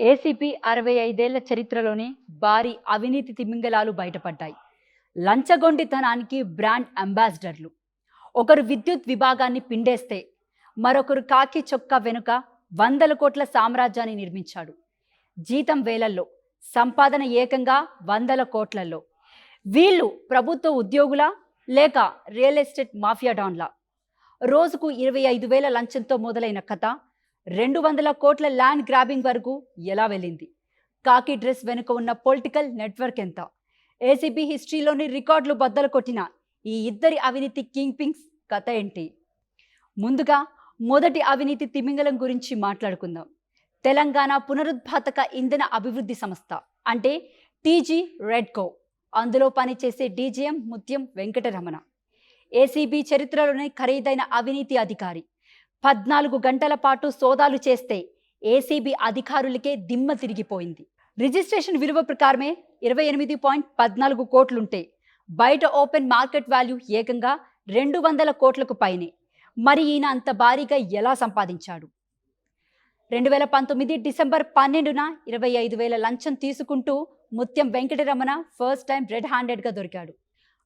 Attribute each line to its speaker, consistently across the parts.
Speaker 1: ACP 65 ఏళ్ల చరిత్రలోనే భారీ అవినీతి తిమింగలాలు బయటపడ్డాయి. లంచగొండితనానికి బ్రాండ్ అంబాసిడర్లు. ఒకరు విద్యుత్ విభాగాన్ని పిండేస్తే మరొకరు కాకి చొక్కా వెనుక వందల కోట్ల సామ్రాజ్యాన్ని నిర్మించాడు. జీతం వేలల్లో, సంపాదన ఏకంగా వందల కోట్లలో. వీళ్ళు ప్రభుత్వ ఉద్యోగులా లేక రియల్ ఎస్టేట్ మాఫియా డాన్లా? రోజుకు 25,000 లంచంతో మొదలైన కథ 200 కోట్ల ల్యాండ్ గ్రాబింగ్ వరకు ఎలా వెళ్ళింది? కాకి డ్రెస్ వెనుక ఉన్న పొలిటికల్ నెట్వర్క్ ఎంత? ఏసీబీ హిస్టరీలోని రికార్డులు బద్దలు కొట్టిన ఈ ఇద్దరి అవినీతి కింగ్ పింగ్స్ కథ ఏంటి? ముందుగా మొదటి అవినీతి తిమింగలం గురించి మాట్లాడుకుందాం. తెలంగాణ పునరుత్పాదక ఇంధన అభివృద్ధి సంస్థ అంటే టీజీ రెడ్కో. అందులో పనిచేసే డీజీఎం ముత్యం వెంకటరమణ ఏసీబీ చరిత్రలోనే ఖరీదైన అవినీతి అధికారి. 14 గంటల పాటు సోదాలు చేస్తే ఏసీబీ అధికారులకే దిమ్మ తిరిగిపోయింది. రిజిస్ట్రేషన్ విలువ ప్రకారమే 28.14 కోట్లుంటే బయట ఓపెన్ మార్కెట్ వాల్యూ ఏకంగా 200 కోట్లకు పైనే. మరి ఈయన అంత భారీగా ఎలా సంపాదించాడు? 2019 డిసెంబర్ 12న 25,000 లంచం తీసుకుంటూ ముత్యం వెంకటరమణ ఫస్ట్ టైం రెడ్ హ్యాండెడ్గా దొరికాడు.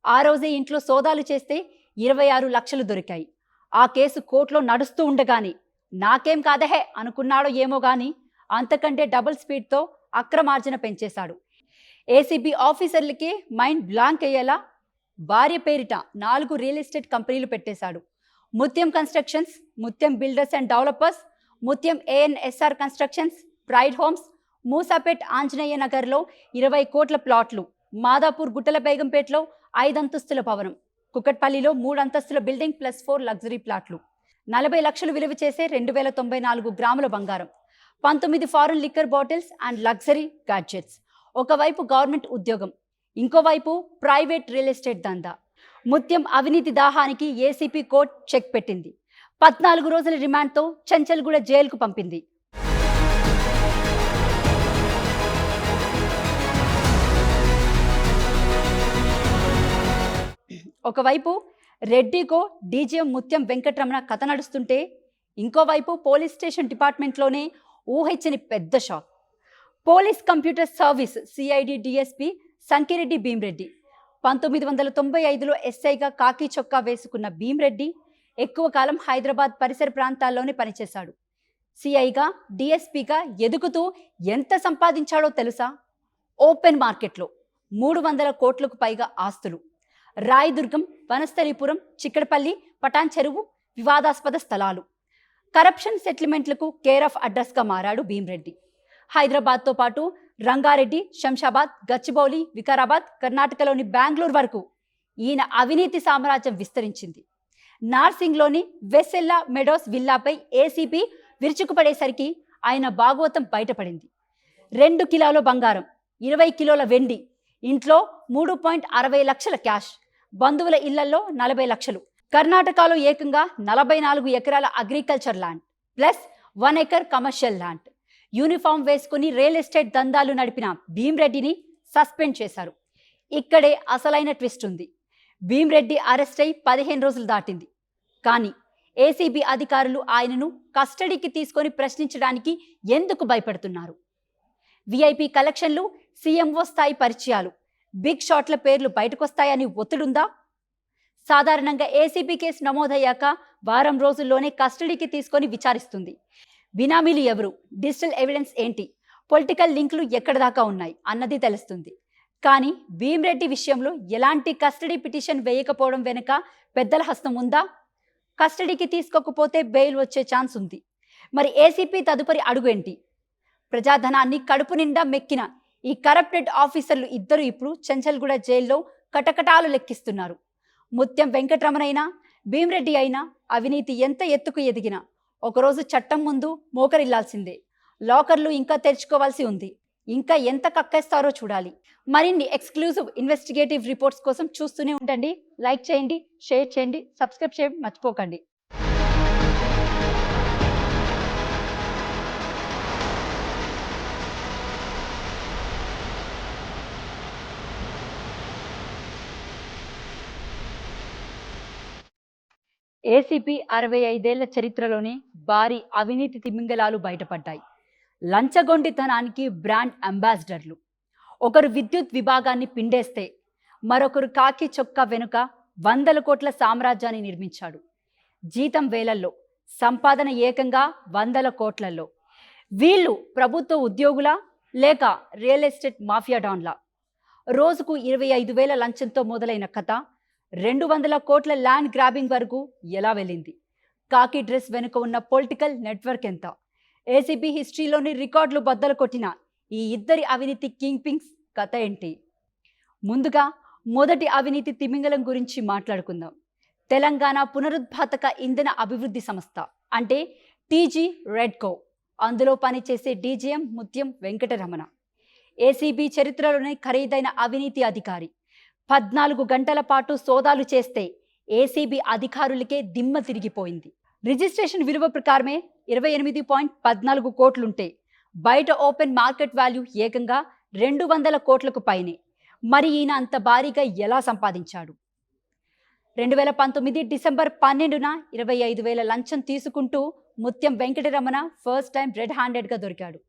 Speaker 1: ఆ రోజే ఇంట్లో సోదాలు చేస్తే 26 లక్షలు దొరికాయి. ఆ కేసు కోర్టులో నడుస్తూ ఉండగానే నాకేం కాదహే అనుకున్నాడో ఏమో గాని అంతకంటే డబుల్ స్పీడ్తో అక్రమార్జన పెంచేశాడు. ఏసీబీ ఆఫీసర్లకి మైండ్ బ్లాంక్ అయ్యేలా భార్య పేరిట 4 రియల్ ఎస్టేట్ కంపెనీలు పెట్టేశాడు. ముత్యం కన్స్ట్రక్షన్స్, ముత్యం బిల్డర్స్ అండ్ డెవలపర్స్, ముత్యం ANSR constructions, pride homes, Moosapet Anjaneya నగర్లో 20 కోట్ల ప్లాట్లు, మాదాపూర్ గుట్టల బేగంపేటలో 5 అంతస్తుల భవనం, కుకట్పల్లిలో 3 అంతస్తుల బిల్డింగ్ ప్లస్ 4 లగ్జరీ ప్లాట్లు, 40 లక్షలు విలువ చేసే 2094 గ్రాముల బంగారం, 19 foreign liquor bottles and luxury gadgets. ఒకవైపు గవర్నమెంట్ ఉద్యోగం, ఇంకోవైపు ప్రైవేట్ రియల్ ఎస్టేట్ దందా. ముత్యం అవినీతి దాహానికి ఏసీపీ కోర్టు చెక్ పెట్టింది. 14 రోజుల రిమాండ్తో చెంచల్గూడ జైలుకు పంపింది. ఒకవైపు రెడ్డికో డీజీఎం ముత్యం వెంకటరమణ కథ నడుస్తుంటే ఇంకోవైపు పోలీస్ స్టేషన్ డిపార్ట్మెంట్లోనే ఊహించని పెద్ద shock. Police computer service CID DSP Sankireddy Bhimreddy 1995లో ఎస్ఐగా కాకి చొక్కా వేసుకున్న భీమ్రెడ్డి ఎక్కువ కాలం హైదరాబాద్ పరిసర ప్రాంతాల్లోనే పనిచేశాడు. సిఐగా డిఎస్పీగా ఎదుగుతూ ఎంత సంపాదించాడో తెలుసా? ఓపెన్ మార్కెట్లో 300 కోట్లకు పైగా ఆస్తులు, రాయదుర్గం, వనస్థలీపురం, చిక్కడపల్లి, పటాన్ చెరువు వివాదాస్పద స్థలాలు, కరప్షన్ సెటిల్మెంట్లకు కేర్ ఆఫ్ అడ్రస్గా మారాడు భీమ్రెడ్డి. హైదరాబాద్తో పాటు రంగారెడ్డి, శంషాబాద్, గచ్చిబౌలి, వికారాబాద్, కర్ణాటకలోని బెంగళూరు వరకు ఈయన అవినీతి సామ్రాజ్యం విస్తరించింది. నార్సింగ్లోని వెసెల్లా మెడోస్ విల్లాపై ఏసీపీ విరుచుకుపడేసరికి ఆయన భాగవతం బయటపడింది. 2 కిలోల బంగారం, 20 కిలోల వెండి, ఇంట్లో 3.60 లక్షల క్యాష్, బంధువుల ఇళ్లలో 40 లక్షలు, కర్ణాటకలో ఏకంగా 44 ఎకరాల agriculture land plus 1 acre commercial land. Uniform వేసుకుని రియల్ ఎస్టేట్ దందాలు నడిపిన భీమ్రెడ్డిని సస్పెండ్ చేశారు. ఇక్కడే అసలైన ట్విస్ట్ ఉంది. భీమ్రెడ్డి అరెస్ట్ అయి 15 రోజులు దాటింది. కానీ ఏసీబీ అధికారులు ఆయనను కస్టడీకి తీసుకొని ప్రశ్నించడానికి ఎందుకు భయపడుతున్నారు? విఐపి కలెక్షన్లు, సీఎంఓ స్థాయి పరిచయాలు, బిగ్ షాట్ల పేర్లు బయటకొస్తాయని ఒత్తిడుందా? సాధారణంగా ఏసీబీ కేసు నమోదయ్యాక వారం రోజుల్లోనే కస్టడీకి తీసుకొని విచారిస్తుంది. బినామీలు ఎవరు, డిజిటల్ ఎవిడెన్స్ ఏంటి, పొలిటికల్ లింకులు ఎక్కడి దాకా ఉన్నాయి అన్నది తెలుస్తుంది. కానీ భీమ్రెడ్డి విషయంలో ఎలాంటి కస్టడీ పిటిషన్ వేయకపోవడం వెనుక పెద్దల హస్తం ఉందా? కస్టడీకి తీసుకోకపోతే బెయిల్ వచ్చే ఛాన్స్ ఉంది. మరి ఏసీపీ తదుపరి అడుగు ఏంటి? ప్రజాధనాన్ని కడుపు నిండా మెక్కిన ఈ కరప్టెడ్ ఆఫీసర్లు ఇద్దరు ఇప్పుడు చెంచల్గూడ జైల్లో కటకటాలు లెక్కిస్తున్నారు. ముత్యం వెంకటరమణ అయినా, భీమ్రెడ్డి అయినా అవినీతి ఎంత ఎత్తుకు ఎదిగినా ఒకరోజు చట్టం ముందు మోకరిల్లాల్సిందే. లాకర్లు ఇంకా తెరుచుకోవాల్సి ఉంది. ఇంకా ఎంత కక్కేస్తారో చూడాలి. మరిన్ని ఎక్స్క్లూజివ్ ఇన్వెస్టిగేటివ్ రిపోర్ట్స్ కోసం చూస్తూనే ఉండండి. లైక్ చేయండి, షేర్ చేయండి, సబ్స్క్రైబ్ చేయడం మర్చిపోకండి. ఏసీపీ 65 ఏళ్ల చరిత్రలోనే భారీ అవినీతి తిమింగలాలు బయటపడ్డాయి. లంచగొండితనానికి బ్రాండ్ అంబాసిడర్లు. ఒకరు విద్యుత్ విభాగాన్ని పిండేస్తే మరొకరు కాకి చొక్కా వెనుక 100 కోట్ల సామ్రాజ్యాన్ని నిర్మించాడు. జీతం వేలల్లో, సంపాదన ఏకంగా 100 కోట్లలో. వీళ్ళు ప్రభుత్వ ఉద్యోగులా లేక రియల్ ఎస్టేట్ మాఫియా డాన్లా? రోజుకు 25,000 లంచంతో మొదలైన కథ 200 కోట్ల ల్యాండ్ గ్రాబింగ్ వరకు ఎలా వెళ్ళింది? కాకి డ్రెస్ వెనుక ఉన్న పొలిటికల్ నెట్వర్క్ ఎంత? ఏసీబీ హిస్టరీలోని రికార్డులు బద్దలు కొట్టిన ఈ ఇద్దరి అవినీతి కింగ్ పింగ్స్ కథ ఏంటి? ముందుగా మొదటి అవినీతి తిమింగలం గురించి మాట్లాడుకుందాం. తెలంగాణ పునరుత్పాదక ఇంధన అభివృద్ధి సంస్థ అంటే టీజీ రెడ్కో. అందులో పనిచేసే డీజీఎం ముత్యం వెంకటరమణ ఏసీబీ చరిత్రలోనే ఖరీదైన అవినీతి అధికారి. 14 గంటల పాటు సోదాలు చేస్తే ఏసీబీ అధికారులకే దిమ్మ తిరిగిపోయింది. రిజిస్ట్రేషన్ విలువ ప్రకారమే 28.14 కోట్లుంటే బయట ఓపెన్ మార్కెట్ వాల్యూ ఏకంగా 200 కోట్లకు పైనే. మరి ఈయన అంత భారీగా ఎలా సంపాదించాడు? 2019 డిసెంబర్ 12న 25,000 లంచం తీసుకుంటూ ముత్యం వెంకటరమణ ఫస్ట్ టైం రెడ్ హ్యాండెడ్గా దొరికాడు.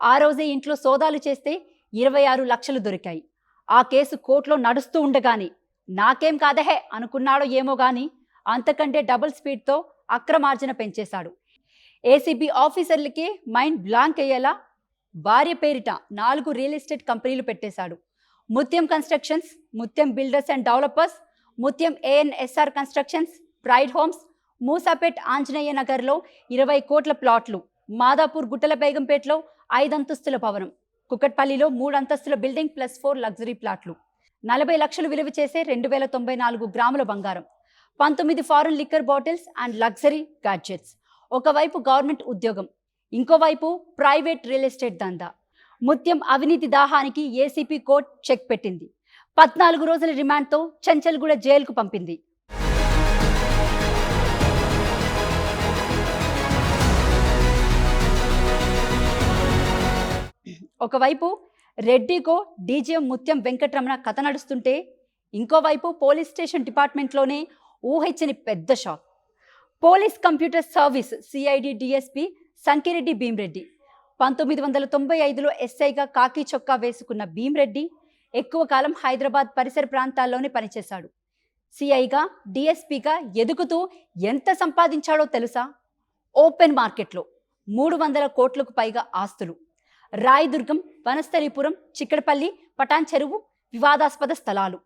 Speaker 1: ఆ రోజే ఇంట్లో సోదాలు చేస్తే 26 లక్షలు దొరికాయి. ఆ కేసు కోర్టులో నడుస్తూ ఉండగానే నాకేం కాదహే అనుకున్నాడో ఏమో గాని అంతకంటే డబుల్ స్పీడ్తో అక్రమార్జన పెంచేశాడు. ఏసీబీ ఆఫీసర్లకి మైండ్ బ్లాంక్ అయ్యేలా భార్య పేరిట 4 రియల్ ఎస్టేట్ కంపెనీలు పెట్టేశాడు. ముత్యం కన్స్ట్రక్షన్స్, ముత్యం బిల్డర్స్ అండ్ డెవలపర్స్, ముత్యం ANSR constructions, pride homes, Moosapet Anjaneya నగర్లో 20 కోట్ల ప్లాట్లు, మాదాపూర్ గుట్టల బేగంపేటలో 5 అంతస్తుల భవనం, కుకట్పల్లిలో 3 అంతస్తుల బిల్డింగ్ ప్లస్ 4 లగ్జరీ ప్లాట్లు, 40 లక్షలు విలువ చేసే 2094 గ్రాముల బంగారం, 19 foreign liquor bottles and luxury gadgets. ఒకవైపు గవర్నమెంట్ ఉద్యోగం, ఇంకోవైపు ప్రైవేట్ రియల్ ఎస్టేట్ దందా. ముత్యం అవినీతి దాహానికి ఏసీపీ కోర్టు చెక్ పెట్టింది. 14 రోజుల రిమాండ్తో చెంచల్గూడ జైలుకు పంపింది. ఒకవైపు రెడ్డికో డీజీఎం ముత్యం వెంకటరమణ కథ నడుస్తుంటే ఇంకోవైపు పోలీస్ స్టేషన్ డిపార్ట్మెంట్లోనే ఊహించని పెద్ద shock. Police computer service CID DSP Sankireddy Bhimreddy 1995లో ఎస్ఐగా కాకి చొక్కా వేసుకున్న భీమ్రెడ్డి ఎక్కువ కాలం హైదరాబాద్ పరిసర ప్రాంతాల్లోనే పనిచేశాడు. సిఐగా డిఎస్పీగా ఎదుగుతూ ఎంత సంపాదించాడో తెలుసా? ఓపెన్ మార్కెట్లో 300 కోట్లకు పైగా ఆస్తులు, రాయదుర్గం, వనస్థలీపురం, చిక్కడపల్లి, పటాన్ చెరువు వివాదాస్పద స్థలాలు,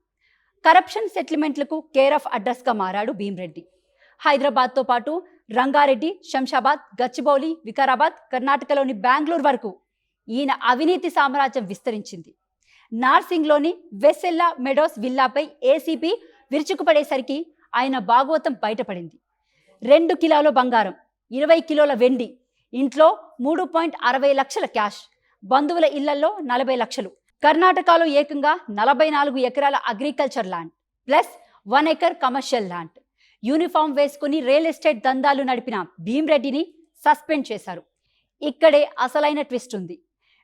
Speaker 1: కరప్షన్ సెటిల్మెంట్లకు కేర్ ఆఫ్ అడ్రస్గా మారాడు భీమ్రెడ్డి. హైదరాబాద్తో పాటు రంగారెడ్డి, శంషాబాద్, గచ్చిబౌలి, వికారాబాద్, కర్ణాటకలోని బెంగళూరు వరకు ఈయన అవినీతి సామ్రాజ్యం విస్తరించింది. నార్సింగ్లోని వెసెల్లా మెడోస్ విల్లాపై ఏసీబీ విరుచుకుపడేసరికి ఆయన భాగవతం బయటపడింది. 2 కిలోల బంగారం, 20 కిలోల వెండి, ఇంట్లో 3.60 లక్షల క్యాష్, బంధువుల ఇళ్లలో 40 లక్షలు, కర్ణాటకలో ఏకంగా 44 ఎకరాల agriculture land plus 1 acre commercial land. Uniform వేసుకుని రియల్ ఎస్టేట్ దందాలు నడిపిన భీమ్రెడ్డిని సస్పెండ్ చేశారు. ఇక్కడే అసలైన ట్విస్ట్ ఉంది.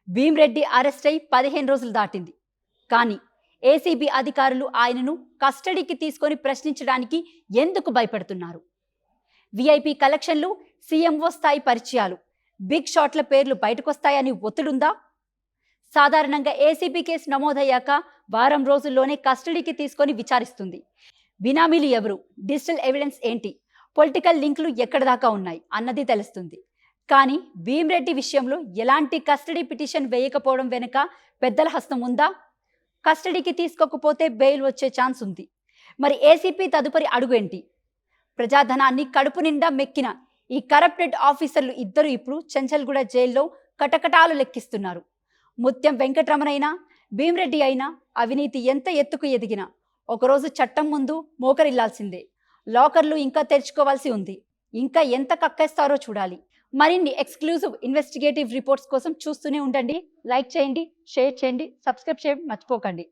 Speaker 1: భీమ్రెడ్డి అరెస్ట్ అయి 15 రోజులు దాటింది. కానీ ఏసీబీ అధికారులు ఆయనను కస్టడీకి తీసుకొని ప్రశ్నించడానికి ఎందుకు భయపడుతున్నారు? విఐపి కలెక్షన్లు, సీఎంఓ స్థాయి పరిచయాలు, బిగ్ షాట్ల పేర్లు బయటకొస్తాయని ఒత్తిడుందా? సాధారణంగా ఏసీబీ కేసు నమోదయ్యాక వారం రోజుల్లోనే కస్టడీకి తీసుకొని విచారిస్తుంది. బినామీలు ఎవరు, డిజిటల్ ఎవిడెన్స్ ఏంటి, పొలిటికల్ లింకులు ఎక్కడ దాకా ఉన్నాయి అన్నది తెలుస్తుంది. కానీ భీమ్రెడ్డి విషయంలో ఎలాంటి కస్టడీ పిటిషన్ వేయకపోవడం వెనుక పెద్దల హస్తం ఉందా? కస్టడీకి తీసుకోకపోతే బెయిల్ వచ్చే ఛాన్స్ ఉంది. మరి ఏసీపీ తదుపరి అడుగు ఏంటి? ప్రజాధనాన్ని కడుపు నిండా మెక్కిన ఈ కరప్టెడ్ ఆఫీసర్లు ఇద్దరు ఇప్పుడు చెంచల్గూడ జైల్లో కటకటాలు లెక్కిస్తున్నారు. ముత్యం వెంకటరమణ అయినా, భీమ్రెడ్డి అయినా అవినీతి ఎంత ఎత్తుకు ఎదిగినా ఒకరోజు చట్టం ముందు మోకరిల్లాల్సిందే. లాకర్లు ఇంకా తెరుచుకోవాల్సి ఉంది. ఇంకా ఎంత కక్కేస్తారో చూడాలి. మరిన్ని ఎక్స్క్లూజివ్ ఇన్వెస్టిగేటివ్ రిపోర్ట్స్ కోసం చూస్తూనే ఉండండి. లైక్ చేయండి, షేర్ చేయండి, సబ్స్క్రైబ్ చేయడం మర్చిపోకండి.